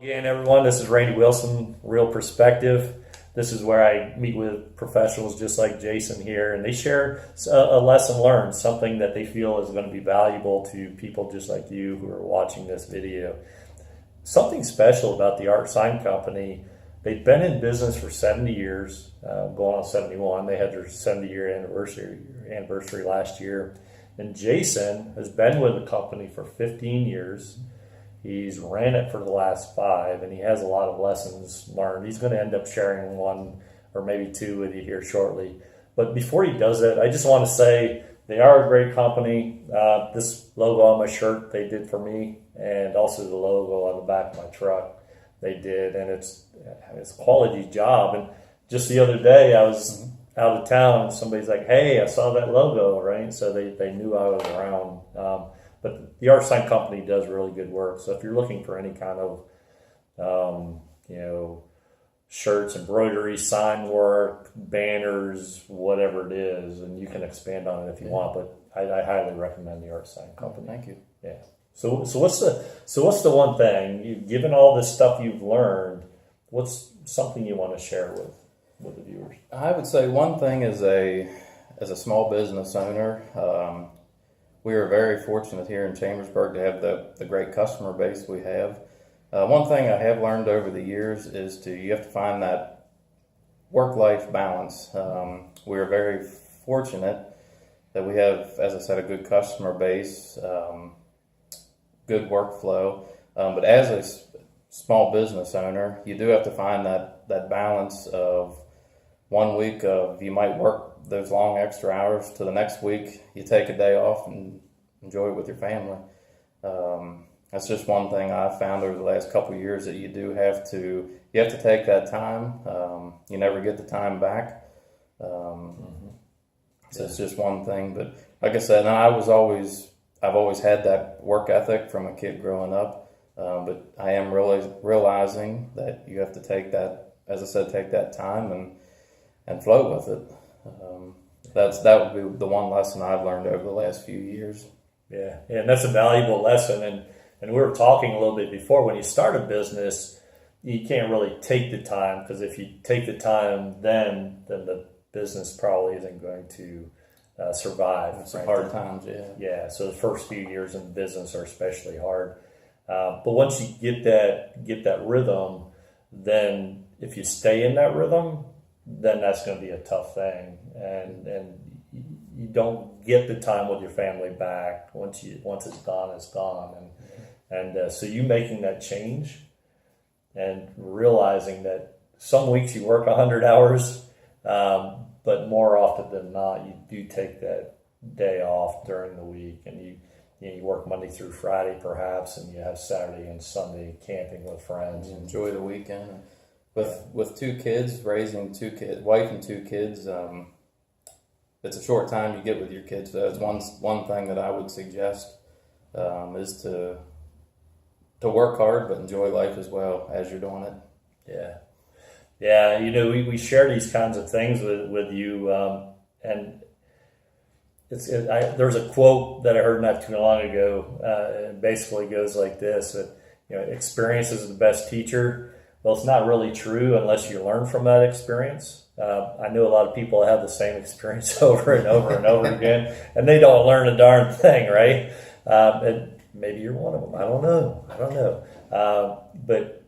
Again, everyone, this is Randy Wilson, Real Perspective. This is where I meet with professionals just like Jason here, and they share a lesson learned, something that they feel is going to be valuable to people just like you who are watching this video. Something special about the Art Sign Company, they've been in business for 70 years, going on 71. They had their 70-year anniversary last year. And Jason has been with the company for 15 years. He's ran it for the last 5, and he has a lot of lessons learned. He's going to end up sharing one or maybe 2 with you here shortly. But before he does that, I just want to say they are a great company. This logo on my shirt they did for me, and also the logo on the back of my truck they did, and it's a quality job. And just the other day I was out of town, and somebody's like, "Hey, I saw that logo," right? So they knew I was around. But the Art Sign Company does really good work. So if you're looking for any kind of, shirts, embroidery, sign work, banners, whatever it is, and you can expand on it if you want. But I highly recommend the Art Sign Company. Thank you. Yeah. So what's the one thing, given all this stuff you've learned, what's something you want to share with the viewers? I would say one thing as a small business owner. We are very fortunate here in Chambersburg to have the great customer base we have. One thing I have learned over the years is you have to find that work-life balance. We are very fortunate that we have, as I said, a good customer base, good workflow. But as a small business owner, you do have to find that balance of 1 week of you might work those long extra hours to the next week you take a day off and enjoy it with your family. That's just one thing I've found over the last couple of years, that you have to take that time. You never get the time back. So it's just one thing. But like I said, I've always had that work ethic from a kid growing up. But I am really realizing that you have to take that, as I said, take that time and flow with it. That would be the one lesson I've learned over the last few years. Yeah, and that's a valuable lesson. And we were talking a little bit before, when you start a business, you can't really take the time, because if you take the time then the business probably isn't going to survive. Some hard times, Yeah, so the first few years in business are especially hard. But once you get that rhythm, then if you stay in that rhythm, then that's going to be a tough thing, and you don't get the time with your family back. Once it's gone, it's gone, and so you making that change and realizing that some weeks you work 100 hours, but more often than not, you do take that day off during the week, and you work Monday through Friday perhaps, and you have Saturday and Sunday camping with friends. Enjoy the weekend. With 2 kids, raising 2 kids, wife and 2 kids, it's a short time you get with your kids. So it's one thing that I would suggest is to work hard, but enjoy life as well as you're doing it. Yeah. We share these kinds of things with you, and there's a quote that I heard not too long ago. It basically goes like this: that experience is the best teacher. Well, it's not really true unless you learn from that experience. I know a lot of people have the same experience over and over and over again, and they don't learn a darn thing, right? And maybe you're one of them. I don't know. But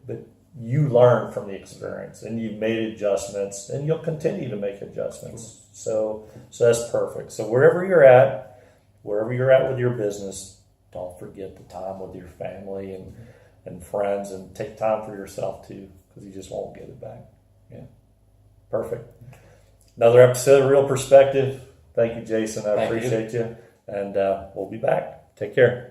you learn from the experience, and you've made adjustments, and you'll continue to make adjustments. So that's perfect. So wherever you're at with your business, don't forget the time with your family and friends, and take time for yourself too, because you just won't get it back. Yeah. Perfect. Another episode of Real Perspective. Thank you, Jason. I appreciate you. And we'll be back. Take care.